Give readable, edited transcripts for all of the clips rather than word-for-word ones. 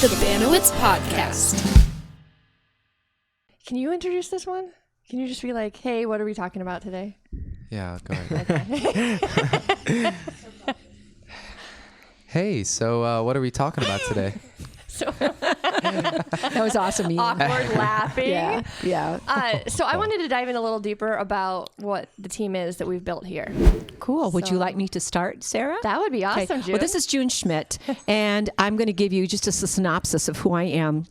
The Banowetz Podcast. Can you introduce this one? Can you just be like, hey, what are we talking about today? Yeah, go ahead. Okay. Hey, so what are we talking about today? So That was awesome. Ian. awkward laughing. Yeah. So I wanted to dive in a little deeper about what the team is that we've built here. Cool. Would you So- like me to start, Sarah? That would be awesome, Okay. June. Well, this is June Schmidt, and I'm going to give you just a synopsis of who I am.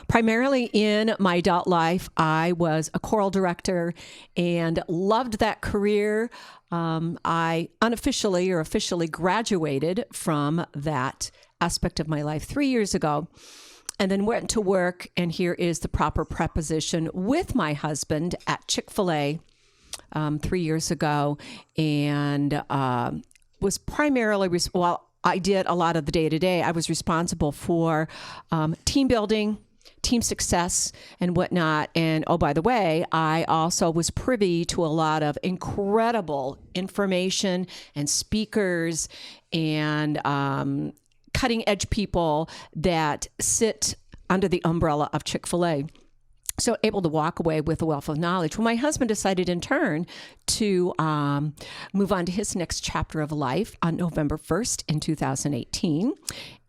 Primarily in my adult life, I was a choral director and loved that career. I unofficially or officially graduated from that aspect of my life 3 years ago, and then went to work, and here is the proper preposition, with my husband at Chick-fil-A 3 years ago, and was primarily, I did a lot of the day-to-day. I was responsible for team building, team success, and whatnot. And oh, by the way, I also was privy to a lot of incredible information and speakers and cutting-edge people that sit under the umbrella of Chick-fil-A. So able to walk away with a wealth of knowledge. Well, my husband decided in turn to move on to his next chapter of life on November 1st in 2018.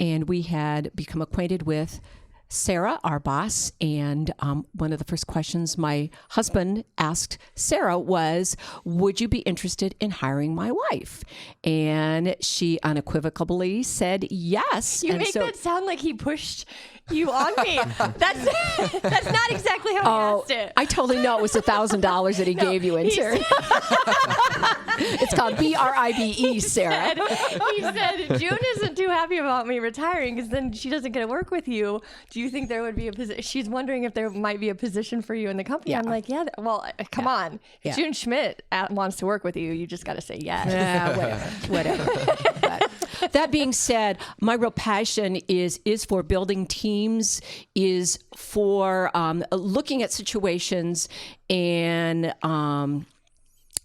And we had become acquainted with Sarah, our boss, and one of the first questions my husband asked Sarah was, would you be interested in hiring my wife? And she unequivocally said yes. You And make so- that sound like he pushed you on me. That's not exactly how he asked it. I totally know it was $1,000 that he gave you in turn. It's called BRIBE, Sarah. He said, June isn't too happy about me retiring because then she doesn't get to work with you. Do you think there would be a position? She's wondering if there might be a position for you in the company. Yeah. I'm like, yeah, well, come on. If Yeah. June Schmidt wants to work with you, you just got to say yes. Whatever. But that being said, my real passion is for building teams, is for looking at situations and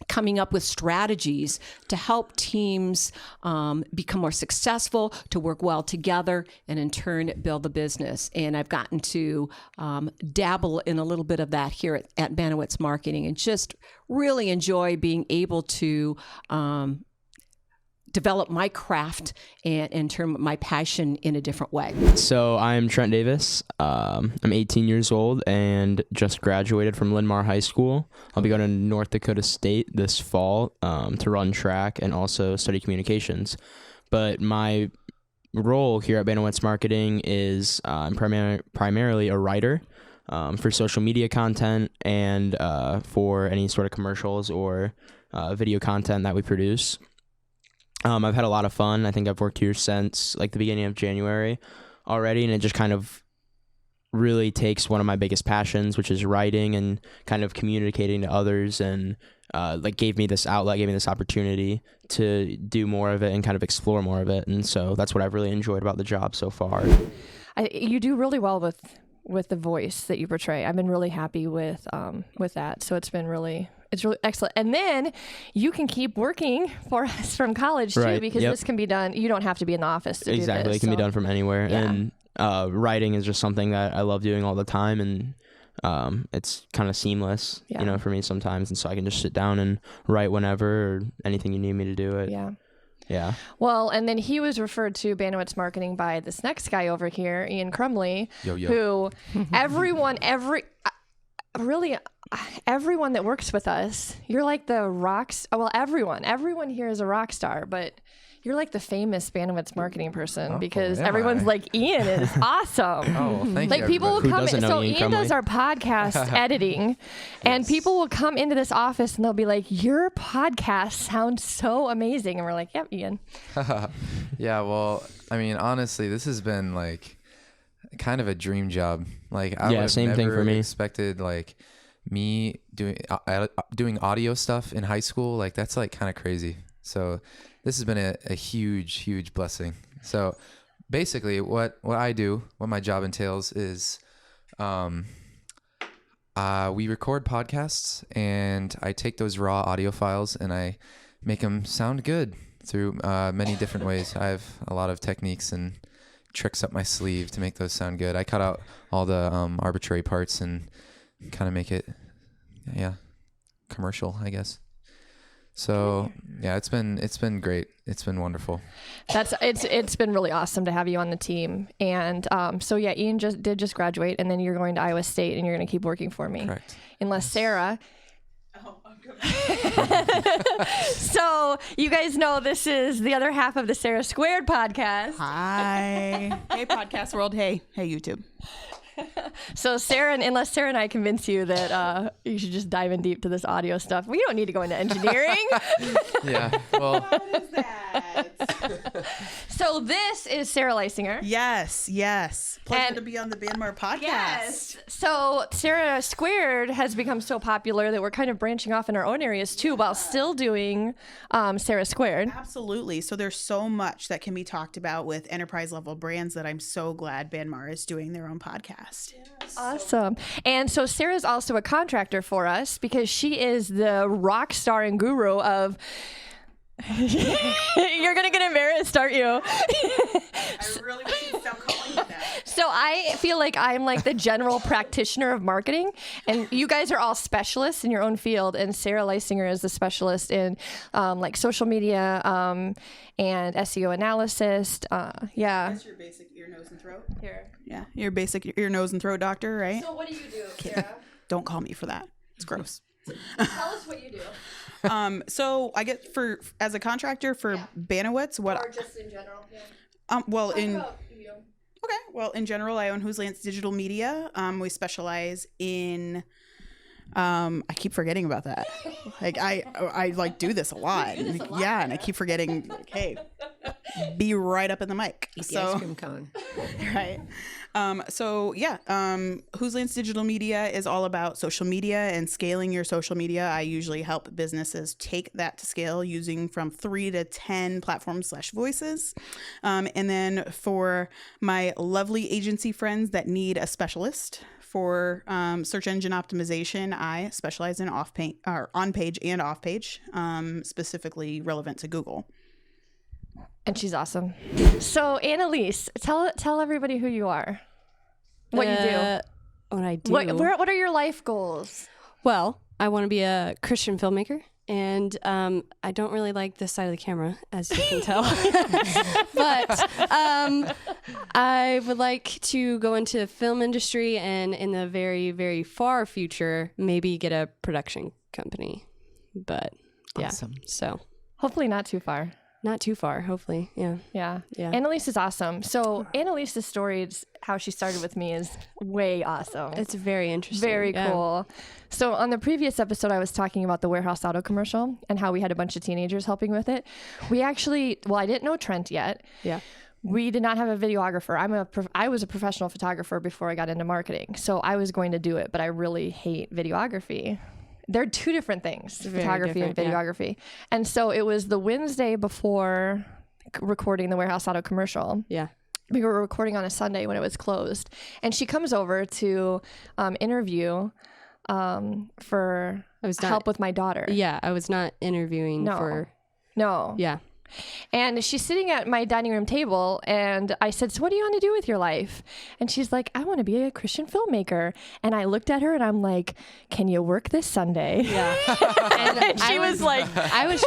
coming up with strategies to help teams become more successful, to work well together, and in turn build the business. And I've gotten to dabble in a little bit of that here at Banowetz Marketing, and just really enjoy being able to develop my craft and turn my passion in a different way. So I'm Trent Davis. I'm 18 years old and just graduated from Linn-Mar High School. I'll be going to North Dakota State this fall to run track and also study communications. But my role here at Banowetz Marketing is I'm primarily a writer for social media content and for any sort of commercials or video content that we produce. I've had a lot of fun. I think I've worked here since like the beginning of January already, and it just kind of really takes one of my biggest passions, which is writing and kind of communicating to others, and gave me this outlet, gave me this opportunity to do more of it and kind of explore more of it. And so that's what I've really enjoyed about the job so far. You do really well with the voice that you portray. I've been really happy with that. So it's really excellent. And then you can keep working for us from college too, Right. because Yep. this can be done. You don't have to be in the office to do this. Exactly. It can be done from anywhere. Yeah. And writing is just something that I love doing all the time. And it's kind of seamless, Yeah. for me sometimes. And so I can just sit down and write whenever or anything you need me to do it. Yeah. Yeah. Well, and then he was referred to Banowetz Marketing by this next guy over here, Ian Crumley, who everyone that works with us, you're like the rocks. Well, everyone here is a rock star, but you're like the famous Banowetz marketing person because everyone's like, Ian is awesome. Oh, well, thank Like you, people will everybody. come doesn't in. know So Ian Ian does Crumley? our podcast editing, and people will come into this office and they'll be like, "Your podcast sounds so amazing," and we're like, "Yep, Ian." Yeah, well, I mean, honestly, this has been like kind of a dream job. Like I would have same never thing for me. expected like me doing audio stuff in high school. Like that's like kind of crazy. So this has been a huge blessing. So basically what I do, what my job entails is we record podcasts, and I take those raw audio files and I make them sound good through many different ways. I have a lot of techniques and tricks up my sleeve to make those sound good. I cut out all the arbitrary parts and kind of make it, commercial, I guess. So yeah, it's been great. It's been wonderful. It's been really awesome to have you on the team. And so yeah, Ian did graduate, and then you're going to Iowa State, and you're going to keep working for me. Correct. Unless Sarah. So you guys know this is the other half of the Sarah Squared podcast. Hi. Hey, podcast world. Hey, YouTube. So unless Sarah and I convince you that you should just dive in deep to this audio stuff, we don't need to go into engineering. Yeah. Well, What is that? So this is Sarah Leisinger. Yes. Pleasure And- to be on the Bandmore podcast. Yes. So Sarah Squared has become so popular that we're kind of branching off in our own areas too, while still doing Sarah Squared. Absolutely. So there's so much that can be talked about with enterprise level brands that I'm so glad Bandmore is doing their own podcast. Awesome. And so Sarah's also a contractor for us because she is the rock star and guru of. You're going to get embarrassed, aren't you? I really wish you'd stop calling me that. So I feel like I'm like the general practitioner of marketing, and you guys are all specialists in your own field. And Sarah Leisinger is the specialist in like social media and SEO analysis. Yeah. That's your basic ear, nose, and throat. Here. Yeah, your basic ear, nose, and throat doctor, right? So what do you do, Sarah? Don't call me for that. It's gross. Tell us what you do. So I get as a contractor for Banowetz, Or just in general. Yeah. Well, in general, I own Who's Lance Digital Media. We specialize in. I keep forgetting about that. Like I like do this a lot. Yeah, and I keep forgetting. Like, hey, be right up in the mic. Eat the ice cream cone. Right. Who's Lance Digital Media is all about social media and scaling your social media. I usually help businesses take that to scale using from 3 to 10 platforms/voices. And then for my lovely agency friends that need a specialist for search engine optimization, I specialize in on-page and off-page, specifically relevant to Google. And she's awesome. So Annalise, tell everybody who you are. What you do. What I do. What are your life goals? Well, I want to be a Christian filmmaker, and I don't really like this side of the camera, as you can tell. But I would like to go into the film industry, and in the very, very far future, maybe get a production company. But yeah, Awesome. so Hopefully not too far. not too far, hopefully. Yeah. Yeah. Yeah. Annalise is awesome. So Annalise's story, how she started with me, is way awesome. It's very interesting. Very yeah. cool. So on the previous episode, I was talking about the Warehouse Auto commercial and how we had a bunch of teenagers helping with it. We actually, I didn't know Trent yet. Yeah. We did not have a videographer. I was a professional photographer before I got into marketing. So I was going to do it, but I really hate videography. They're two different things, photography and different, yeah. videography. And so it was the Wednesday before recording the Warehouse Auto commercial. Yeah. We were recording on a Sunday when it was closed. And she comes over to interview for help with my daughter. Yeah. I was not interviewing for. No. Yeah. And she's sitting at my dining room table, and I said, so what do you want to do with your life? And she's like, I want to be a Christian filmmaker. And I looked at her and I'm like, can you work this Sunday? Yeah. And she was like, I was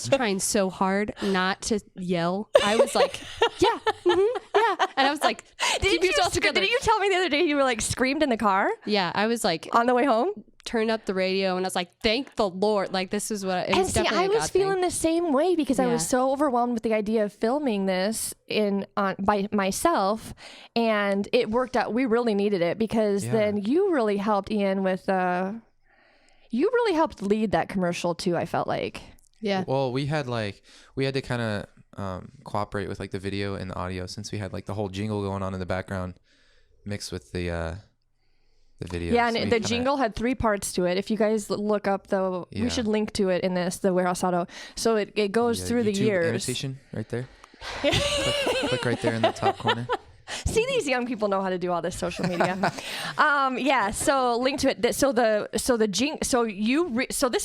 trying so hard not to yell. I was like, yeah, yeah. And I was like, keep yourself together. Didn't you tell me the other day you were like screamed in the car Yeah, I was like, on the way home? turned up the radio and I was like, thank the Lord. Like, this is what it was. And see, definitely I a was God feeling thing. the same way because I was Yeah. so overwhelmed with the idea of filming this by myself, and it worked out. We really needed it because then you really helped Ian with you really helped lead that commercial too. I felt like. Yeah. Well, we had to kind of cooperate with like the video and the audio, since we had like the whole jingle going on in the background mixed with the video. Yeah, So and we the kinda- jingle had 3 parts to it. If you guys look up we Yeah. should link to it in the Warehouse Auto. So it goes through the YouTube years. annotation right there. click right there in the top corner. See, these young people know how to do all this social media. Yeah. So link to it. So this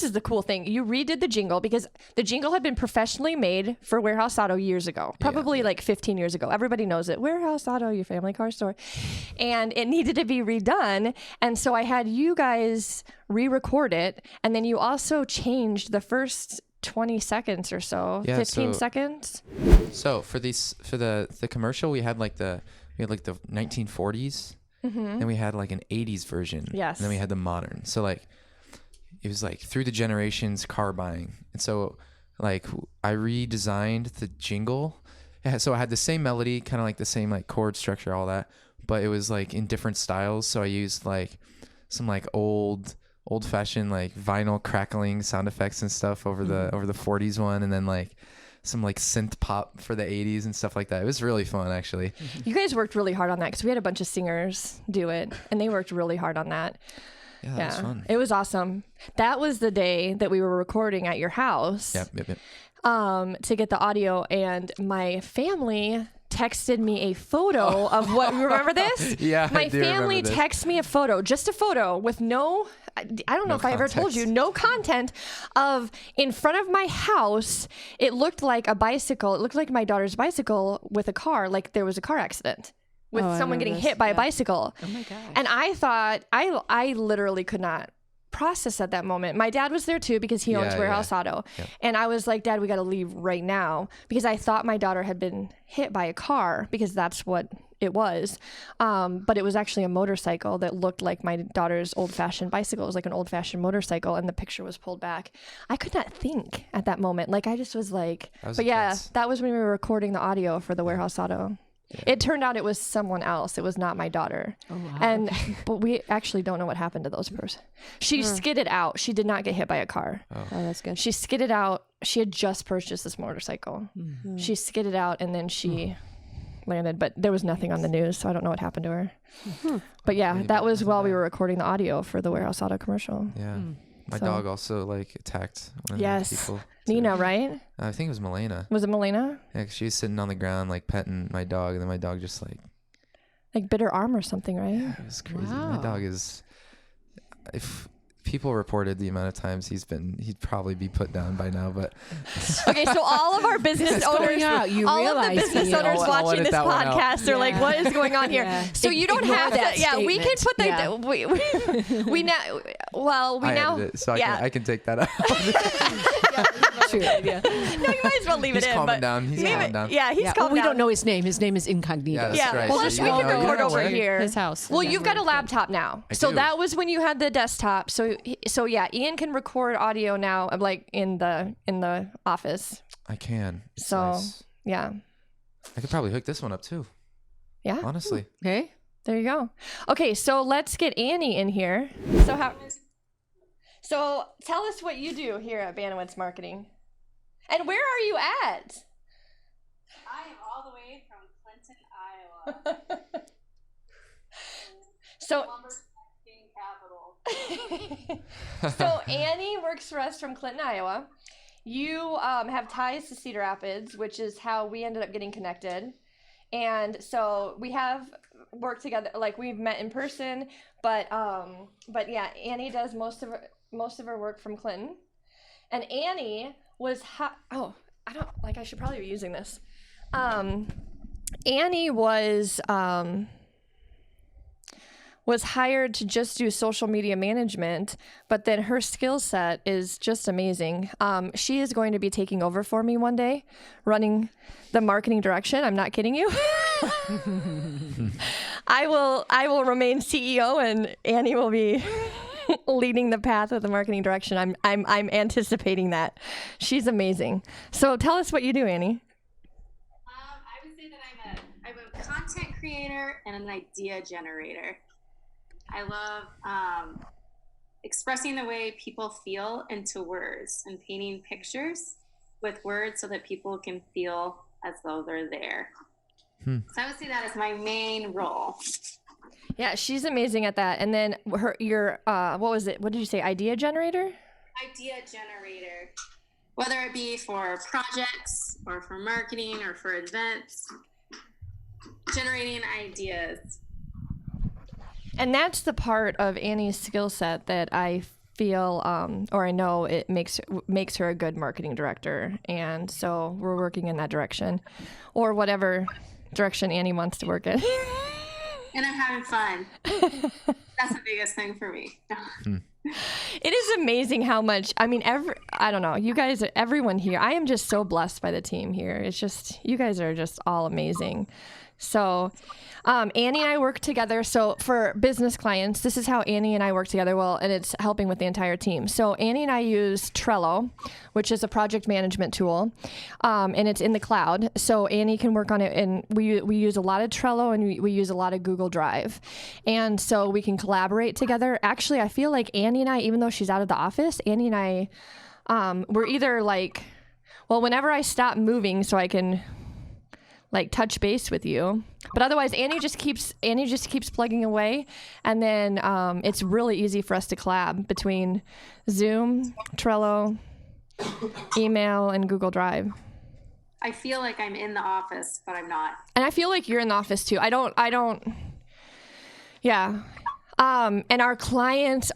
is the cool thing. You redid the jingle because the jingle had been professionally made for Warehouse Auto years ago, probably like 15 years ago. Everybody knows it. Warehouse Auto, your family car store. And it needed to be redone. And so I had you guys re-record it. And then you also changed the first 20 seconds or so, 15 seconds. So for the commercial, we had like the 1940s, and we had like an 80s version. Yes. And then we had the modern. So like it was like through the generations car buying. And so like I redesigned the jingle. So I had the same melody, kind of like the same like chord structure, all that, but it was like in different styles. So I used like some like old-fashioned like vinyl crackling sound effects and stuff over the 40s one, and then like some like synth pop for the 80s and stuff like that. It was really fun, actually. You guys worked really hard on that because we had a bunch of singers do it, and they worked really hard on that. Yeah, that was fun. It was awesome. That was the day that we were recording at your house. Yep. To get the audio, and my family texted me a photo of what. Remember this? Yeah, my I do family remember this. texted me a photo, just a photo with no. I don't know if I ever told you, no content of in front of my house. It looked like a bicycle. It looked like my daughter's bicycle with a car. Like there was a car accident with someone getting hit by a bicycle. Oh my gosh. And I thought I literally could not process at that moment. My dad was there too because he owns Warehouse Auto. Yeah. And I was like, Dad, we got to leave right now because I thought my daughter had been hit by a car because that's what it was. But it was actually a motorcycle that looked like my daughter's old-fashioned bicycle. It was like an old-fashioned motorcycle, and the picture was pulled back. I could not think at that moment. Like I just was like, but yeah, that was when we were recording the audio for the Warehouse Auto. Yeah. It turned out it was someone else. It was not my daughter. Oh, wow. But we actually don't know what happened to those person. She skidded out. She did not get hit by a car. Oh, that's good. She skidded out. She had just purchased this motorcycle. Mm-hmm. She skidded out and then she landed, but there was nothing on the news, so I don't know what happened to her. Mm-hmm. But yeah, that was while we were recording the audio for the Warehouse Auto commercial. Yeah. My dog also like attacked one of the people. Nina, right? I think it was Milena. Was it Milena? Yeah, 'cause she was sitting on the ground like petting my dog, and then my dog just like bit her arm or something, right? Yeah, it was crazy. Wow. My dog is. If people reported the amount of times he'd probably be put down by now. But okay, so all of our business owners, all of the business owners watching this podcast are like, "What is going on here?" Yeah. So you don't have that. Yeah, we can put that. We now. Well, we now. It, so I can take that out. True. Yeah. No, you might as well leave it in. He's calming down. He's calming down. Yeah, he's calming down. We don't know his name. His name is incognito. Yeah, right. Plus, we can record over here. His house. Well, you've got a laptop now. So that was when you had the desktop. So yeah, Ian can record audio now, like in the office. I can. So yeah. I could probably hook this one up too. Yeah. Honestly. Okay. There you go. Okay, so let's get Annie in here. So tell us what you do here at Banowetz Marketing. And where are you at? I am all the way from Clinton, Iowa. So capital. So Annie works for us from Clinton, Iowa. You have ties to Cedar Rapids, which is how we ended up getting connected. And so we have worked together, like we've met in person, but yeah, Annie does most of her work from Clinton. And Annie was I should probably be using this. Annie was hired to just do social media management, but then her skill set is just amazing. She is going to be taking over for me one day, running the marketing direction. I'm not kidding you. I will remain CEO, and Annie will be leading the path of the marketing direction. I'm anticipating that. She's amazing. So tell us what you do, Annie. I would say that I'm a content creator and an idea generator. I love expressing the way people feel into words and painting pictures with words so that people can feel as though they're there. So I would say that is my main role. Yeah, she's amazing at that. And then your what was it? What did you say? Idea generator? Idea generator. Whether it be for projects or for marketing or for events. generating ideas. And that's the part of Annie's skill set that I feel, or I know it makes her a good marketing director. And so we're working in that direction, or whatever direction Annie wants to work in. And I'm having fun. That's the biggest thing for me. It is amazing how much, I mean, I don't know, you guys, everyone here, I am just so blessed by the team here. It's just, you guys are just all amazing. So Annie and I work together. So for business clients, this is how Annie and I work together. Well, and it's helping with the entire team. So Annie and I use Trello, which is a project management tool, and it's in the cloud. So Annie can work on it, and we use a lot of Trello, and we use a lot of Google Drive. And so we can collaborate together. Actually, I feel like Annie and I, even though she's out of the office, Annie and I, we're either like, well, whenever I stop moving so I can like touch base with you, but otherwise Annie just keeps plugging away, and then it's really easy for us to collab between Zoom, Trello, email, and Google Drive. I feel like I'm in the office, but I'm not. And I feel like you're in the office too. I don't. Yeah. And our clients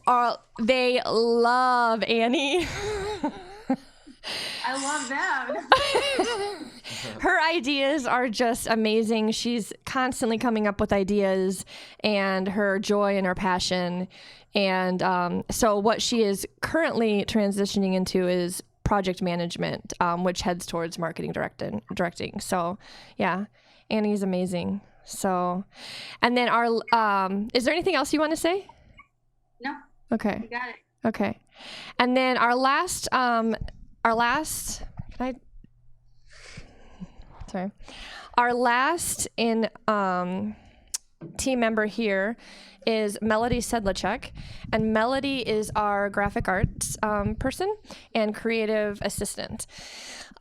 they love Annie. I love them. Her ideas are just amazing. She's constantly coming up with ideas, and her joy and her passion. And so what she is currently transitioning into is project management, which heads towards marketing directing. So yeah, Annie's amazing. So, and then is there anything else you want to say? No. Okay. You got it. Okay. And then our last, team member here is Melody Sedlacek, and Melody is our graphic arts person and creative assistant.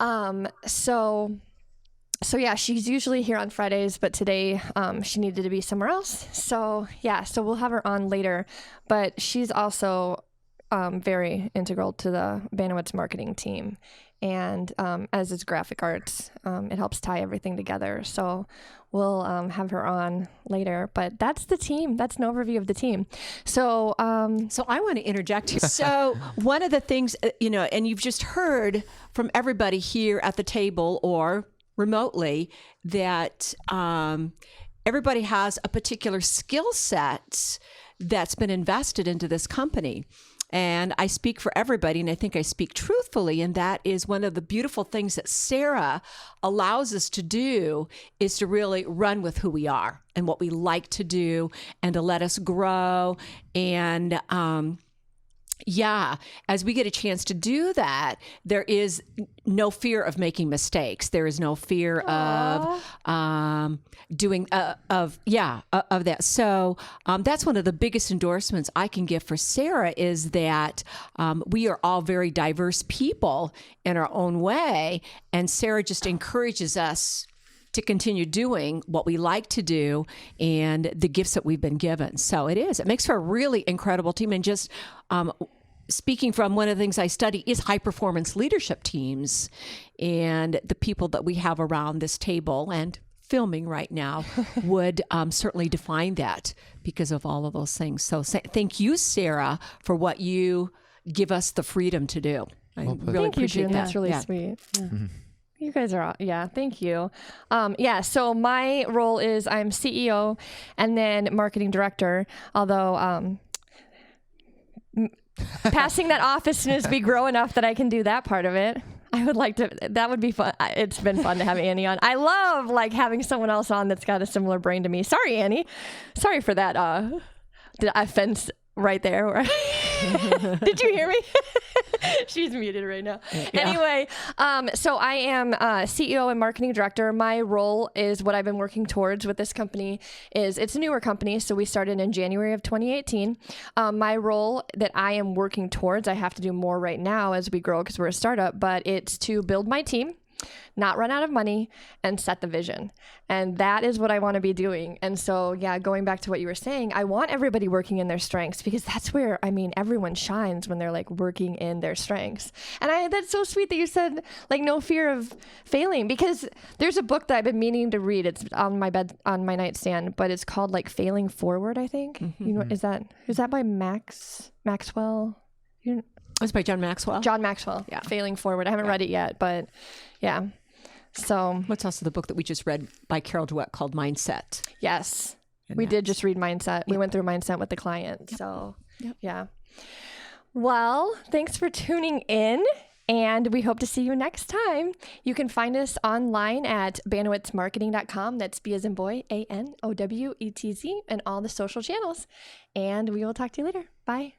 So yeah, she's usually here on Fridays, but today she needed to be somewhere else. So yeah, so we'll have her on later, but she's also very integral to the Banowetz Marketing Team. And as is graphic arts, it helps tie everything together. So we'll have her on later. But that's the team. That's an overview of the team. So So I want to interject here. So one of the things, and you've just heard from everybody here at the table or remotely that everybody has a particular skill set that's been invested into this company. And I speak for everybody, and I think I speak truthfully, and that is one of the beautiful things that Sarah allows us to do is to really run with who we are and what we like to do and to let us grow. And as we get a chance to do that, there is no fear of making mistakes. There is no fear of doing of that. So that's one of the biggest endorsements I can give for Sarah is that we are all very diverse people in our own way, and Sarah just encourages us to continue doing what we like to do and the gifts that we've been given. So it makes for a really incredible team. And just speaking from one of the things I study is high performance leadership teams, and the people that we have around this table and filming right now would certainly define that because of all of those things. So thank you, Sarah, for what you give us the freedom to do. I really appreciate that. That's really sweet. Yeah. Mm-hmm. You guys are, thank you. So my role is I'm CEO and then marketing director, although passing that off as soon as we grow enough that I can do that part of it. I would like to, that would be fun. It's been fun to have Annie on. I love having someone else on that's got a similar brain to me. Sorry, Annie. Sorry for that offense right there. Did you hear me? She's muted right now. Yeah. Anyway, so I am CEO and marketing director. My role is what I've been working towards with this company is it's a newer company. So we started in January of 2018. My role that I am working towards, I have to do more right now as we grow because we're a startup, but it's to build my team. not run out of money, and set the vision. And that is what I want to be doing. And so, yeah, going back to what you were saying, I want everybody working in their strengths, because that's where, I mean, everyone shines when they're like working in their strengths. And that's so sweet that you said like no fear of failing, because there's a book that I've been meaning to read. It's on my my nightstand, but it's called like Failing Forward, I think. You know, is that by Maxwell? It's by John Maxwell. John Maxwell. Yeah. Failing Forward. I haven't read it yet, but yeah. So what's also the book that we just read by Carol Dweck called Mindset? Yes. We did just read Mindset. We went through Mindset with the client. So yeah. Well, thanks for tuning in, and we hope to see you next time. You can find us online at banowetzmarketing.com. That's B as in boy, ANOWETZ, and all the social channels. And we will talk to you later. Bye.